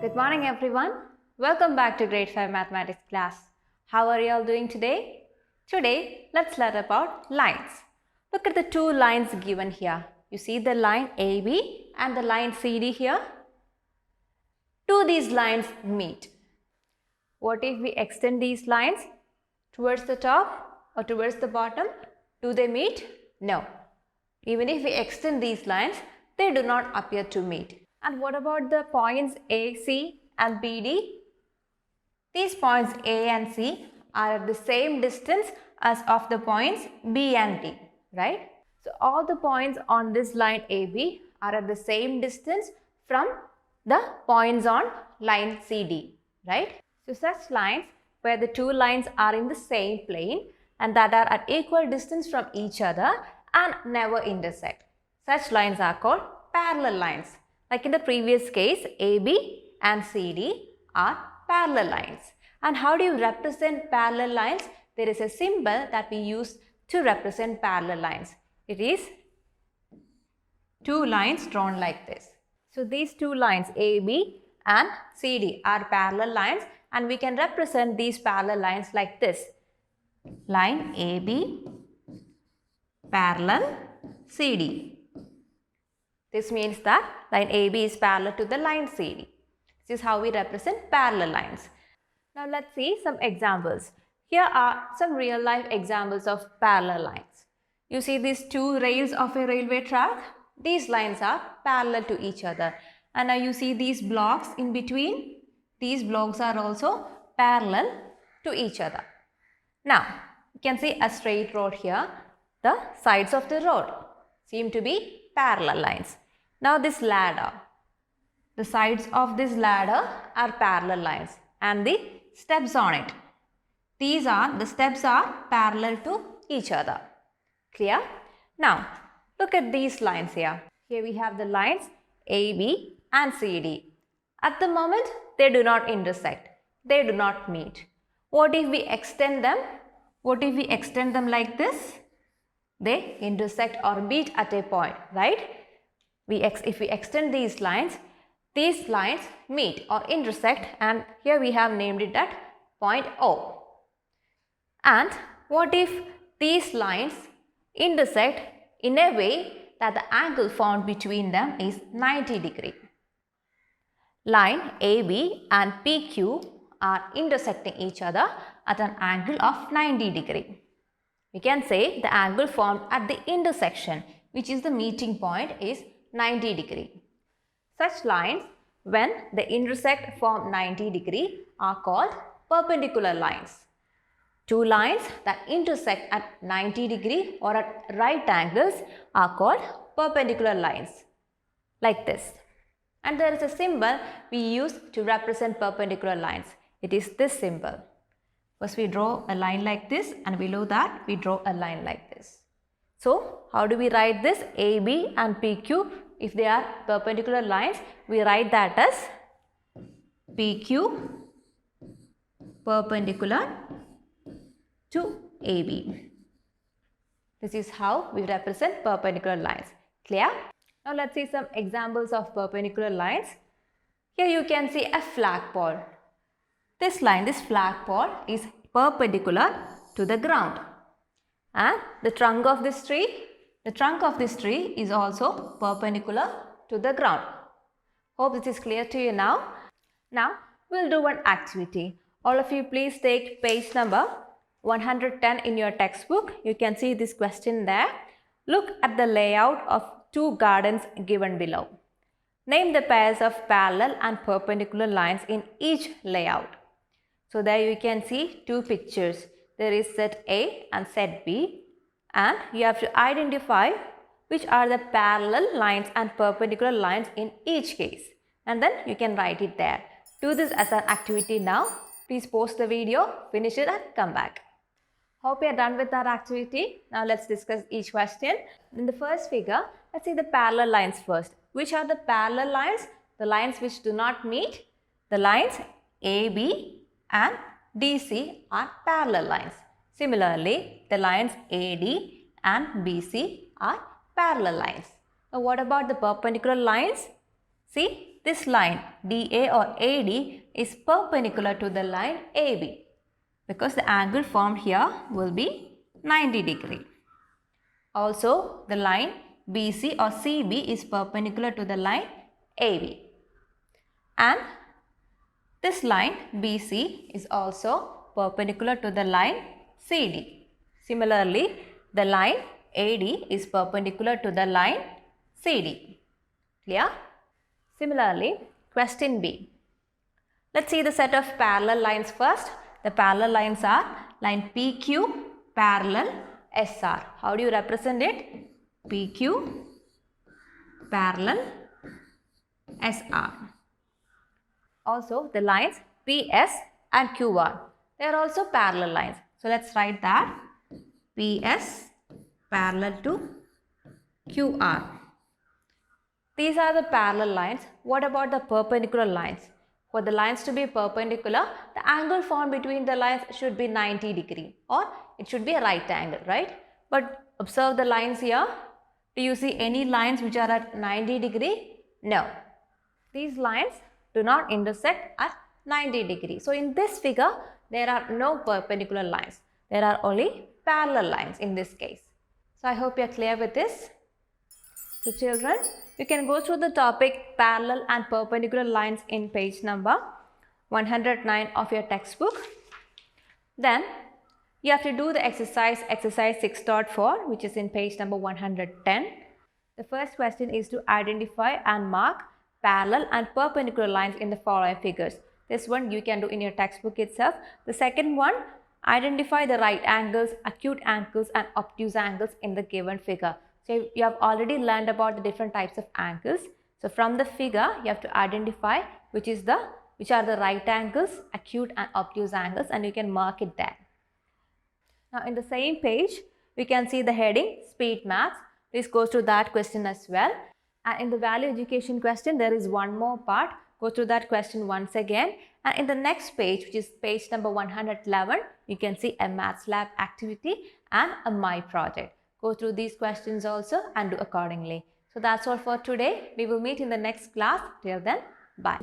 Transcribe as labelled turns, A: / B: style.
A: Good morning everyone. Welcome back to grade 5 mathematics class. How are you all doing today? Today, let's learn about lines. Look at the two lines given here. You see the line AB and the line CD here? Two these lines meet. What if we extend these lines towards the top or towards the bottom? Do they meet? No. Even if we extend these lines, they do not appear to meet. And what about the points A, C and BD? These points A and C are at the same distance as of the points B and D, right? So all the points on this line AB are at the same distance from the points on line CD, right? So such lines where the two lines are in the same plane and that are at equal distance from each other and never intersect. Such lines are called parallel lines. Like in the previous case, AB and CD are parallel lines. And how do you represent parallel lines? There is a symbol that we use to represent parallel lines. It is two lines drawn like this. So these two lines AB and CD are parallel lines and we can represent these parallel lines like this. Line AB parallel CD. This means that line AB is parallel to the line CD. This is how we represent parallel lines. Now let's see some examples. Here are some real life examples of parallel lines. You see these two rails of a railway track? These lines are parallel to each other. And now you see these blocks in between? These blocks are also parallel to each other. Now, you can see a straight road here. The sides of the road seem to be parallel lines. Now this ladder. The sides of this ladder are parallel lines and the steps on it. The steps are parallel to each other. Clear? Now, look at these lines here. Here we have the lines AB and CD. At the moment, they do not intersect. They do not meet. What if we extend them? What if we extend them like this? They intersect or meet at a point, right? If we extend these lines meet or intersect and here we have named it at point O. And what if these lines intersect in a way that the angle found between them is 90 degrees? Line AB and PQ are intersecting each other at an angle of 90 degrees. We can say the angle formed at the intersection, which is the meeting point, is 90 degrees. Such lines, when they intersect form 90 degrees, are called perpendicular lines. Two lines that intersect at 90 degrees or at right angles are called perpendicular lines, like this. And there is a symbol we use to represent perpendicular lines. It is this symbol. First we draw a line like this and below that we draw a line like this. So how do we write this? AB and PQ, if they are perpendicular lines, we write that as PQ perpendicular to AB. This is how we represent perpendicular lines. Clear? Now let's see some examples of perpendicular lines. Here you can see a flagpole. This line, this flagpole is perpendicular to the ground. And the trunk of this tree is also perpendicular to the ground. Hope this is clear to you now. Now we'll do one activity. All of you please take page number 110 in your textbook. You can see this question there. Look at the layout of two gardens given below. Name the pairs of parallel and perpendicular lines in each layout. So there you can see two pictures. There is set A and set B and you have to identify which are the parallel lines and perpendicular lines in each case. And then you can write it there. Do this as an activity now. Please pause the video, finish it and come back. Hope you are done with that activity. Now let's discuss each question. In the first figure, let's see the parallel lines first. Which are the parallel lines? The lines which do not meet. The lines AB and DC are parallel lines. Similarly, the lines AD and BC are parallel lines. Now what about the perpendicular lines? See, this line DA or AD is perpendicular to the line AB because the angle formed here will be 90 degree. Also, the line BC or CB is perpendicular to the line AB. And this line BC is also perpendicular to the line CD. Similarly, the line AD is perpendicular to the line CD. Clear? Similarly, question B. Let's see the set of parallel lines first. The parallel lines are line PQ parallel SR. How do you represent it? PQ parallel SR. Also, the lines PS and QR. They are also parallel lines. So, let's write that PS parallel to QR. These are the parallel lines. What about the perpendicular lines? For the lines to be perpendicular, the angle formed between the lines should be 90 degree or it should be a right angle, right? But observe the lines here. Do you see any lines which are at 90 degree? No. These lines do not intersect at 90 degree. So, in this figure, there are no perpendicular lines. There are only parallel lines in this case. So, I hope you are clear with this. So, children, you can go through the topic parallel and perpendicular lines in page number 109 of your textbook. Then, you have to do the exercise 6.4, which is in page number 110. The first question is to identify and mark parallel and perpendicular lines in the following figures. This one you can do in your textbook itself. The second one, identify the right angles, acute angles and obtuse angles in the given figure. So, you have already learned about the different types of angles. So, from the figure, you have to identify which are the right angles, acute and obtuse angles, and you can mark it there. Now, in the same page, we can see the heading Speed Maths. This goes to that question as well. And in the value education question, there is one more part. Go through that question once again. And in the next page, which is page number 111, you can see a Maths Lab activity and a My Project. Go through these questions also and do accordingly. So that's all for today. We will meet in the next class. Till then, bye.